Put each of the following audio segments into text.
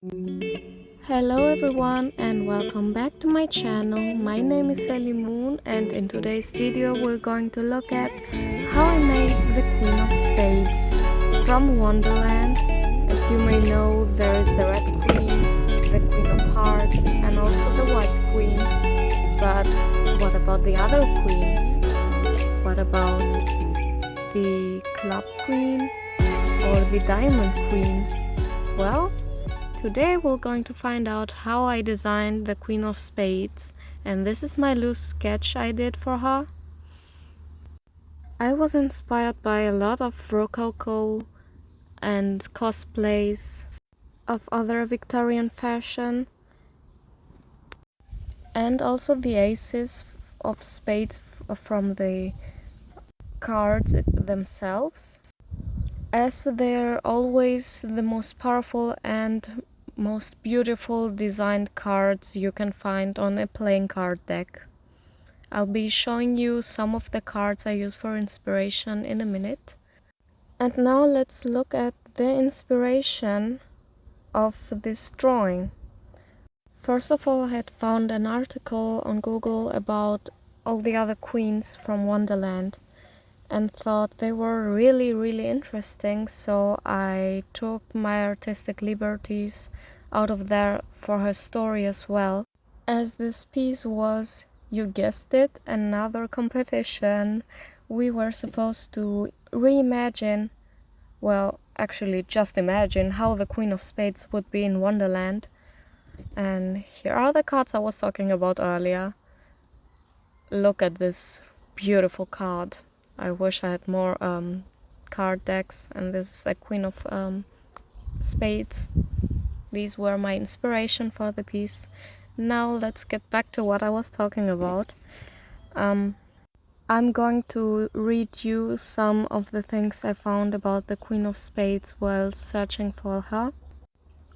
Hello everyone and welcome back to my channel. My name is Sally Moon and in today's video we're going to look at how I made the Queen of Spades from Wonderland. As you may know, there is the Red Queen, the Queen of Hearts and also the White Queen. But what about the other queens? What about the Club Queen or the Diamond Queen? Well, today we're going to find out how I designed the Queen of Spades, and this is my loose sketch I did for her. I was inspired by a lot of Rococo and cosplays of other Victorian fashion, and also the aces of spades from the cards themselves, as they're always the most powerful and most beautiful designed cards you can find on a playing card deck. I'll be showing you some of the cards I use for inspiration in a minute. And now let's look at the inspiration of this drawing. First of all, I had found an article on Google about all the other queens from Wonderland and thought they were really interesting, so I took my artistic liberties out of there for her story as well, as this piece was, you guessed it, another competition. We were supposed to reimagine, well, actually just imagine how the Queen of Spades would be in Wonderland. And here are the cards I was talking about earlier. Look at this beautiful card. I wish I had more card decks, and this is a Queen of Spades. These were my inspiration for the piece. Now let's get back to what I was talking about. I'm going to read you some of the things I found about the Queen of Spades while searching for her.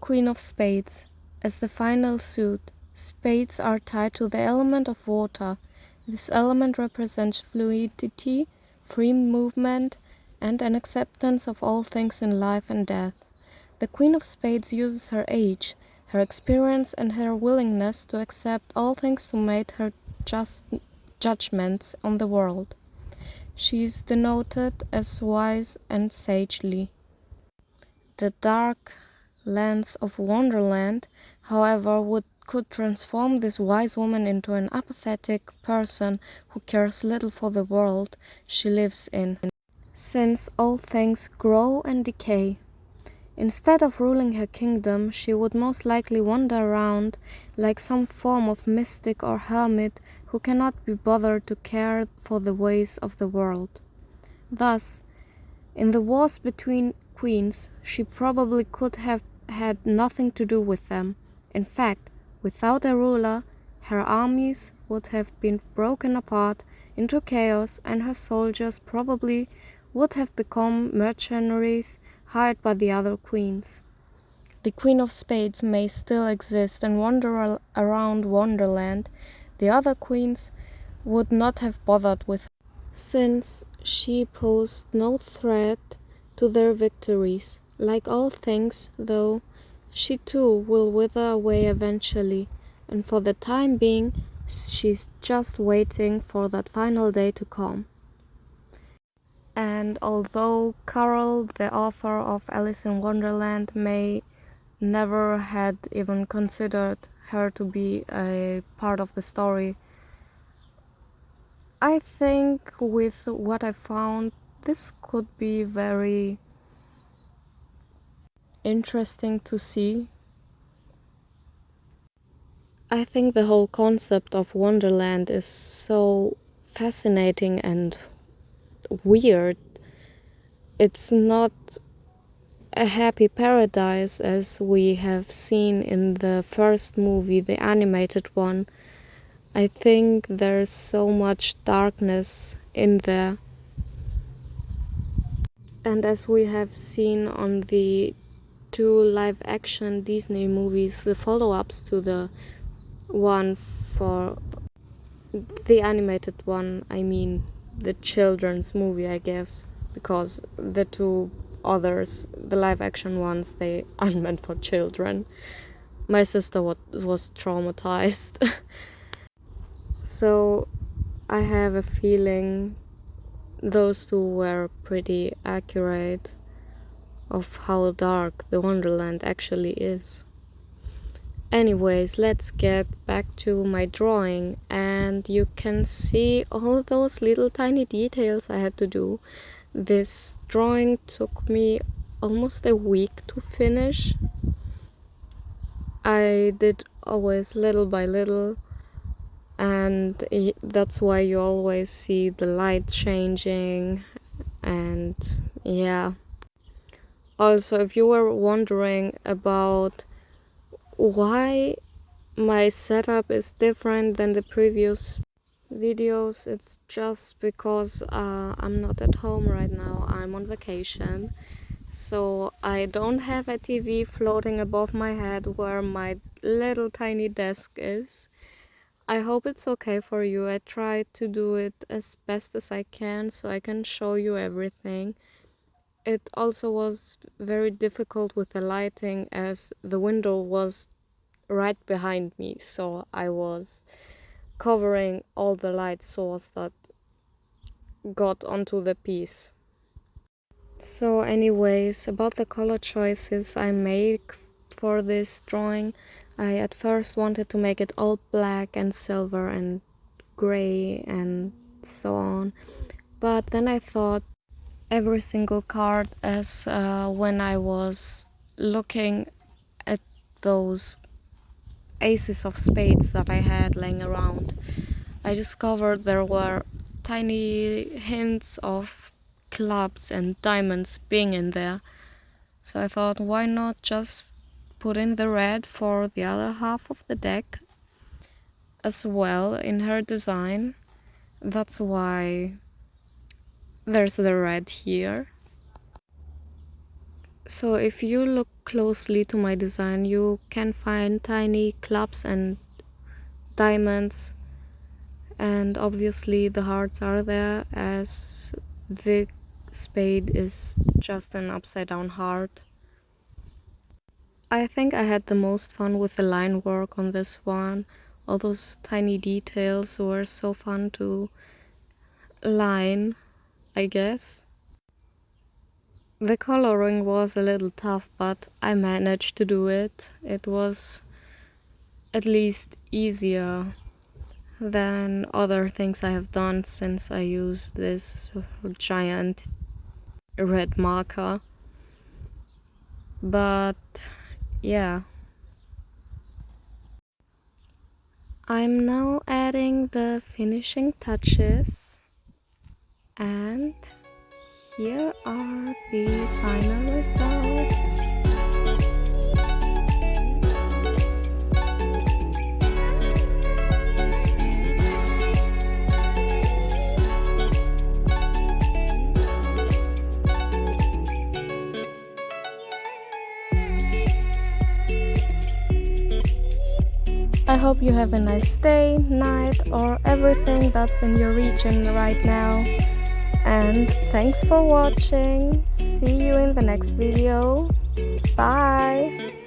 Queen of Spades. As the final suit, spades are tied to the element of water. This element represents fluidity, free movement, and an acceptance of all things in life and death. The Queen of Spades uses her age, her experience, and her willingness to accept all things to make her just judgments on the world. She is denoted as wise and sagely. The dark lands of Wonderland, however, could transform this wise woman into an apathetic person who cares little for the world she lives in, since all things grow and decay. Instead of ruling her kingdom, she would most likely wander around like some form of mystic or hermit who cannot be bothered to care for the ways of the world. Thus, in the wars between queens, she probably could have had nothing to do with them. In fact, without a ruler, her armies would have been broken apart into chaos, and her soldiers probably would have become mercenaries hired by the other queens. The Queen of Spades may still exist and wander around Wonderland. The other queens would not have bothered with her, since she posed no threat to their victories. Like all things, though, she too will wither away eventually, and for the time being, she's just waiting for that final day to come. And although Carol, the author of Alice in Wonderland, may never had even considered her to be a part of the story, I think with what I found, this could be very interesting to see. I think the whole concept of Wonderland is so fascinating and weird. It's not a happy paradise as we have seen in the first movie, the animated one. I think there's so much darkness in there. And as we have seen on the two live-action Disney movies, the follow-ups to the one for the animated one, I mean the children's movie, I guess, because the two others, the live action ones, they aren't meant for children. My sister was traumatized. So I have a feeling those two were pretty accurate of how dark the Wonderland actually is. Anyways, let's get back to my drawing, and you can see all those little tiny details I had to do. This drawing took me almost a week to finish. I did always little by little, and that's why you always see the light changing. And yeah, also, if you were wondering about why my setup is different than the previous videos, it's just because I'm not at home right now. I'm on vacation, so I don't have a TV floating above my head where my little tiny desk is. I hope it's okay for you. I try to do it as best as I can so I can show you everything. It also was very difficult with the lighting as the window was right behind me, so I was covering all the light source that got onto the piece. So anyways, about the color choices I make for this drawing, I at first wanted to make it all black and silver and gray and so on, but then I thought every single card, as when I was looking at those aces of spades that I had laying around, I discovered there were tiny hints of clubs and diamonds being in there. So I thought, why not just put in the red for the other half of the deck as well in her design. That's why there's the red here. So if you look closely to my design, you can find tiny clubs and diamonds, and obviously the hearts are there as the spade is just an upside down heart. I think I had the most fun with the line work on this one. All those tiny details were so fun to line, I guess. The coloring was a little tough, but I managed to do it. It was at least easier than other things I have done since I used this giant red marker. But yeah. I'm now adding the finishing touches, and here are the final results. I hope you have a nice day, night, or everything that's in your region right now. And thanks for watching. See you in the next video. Bye!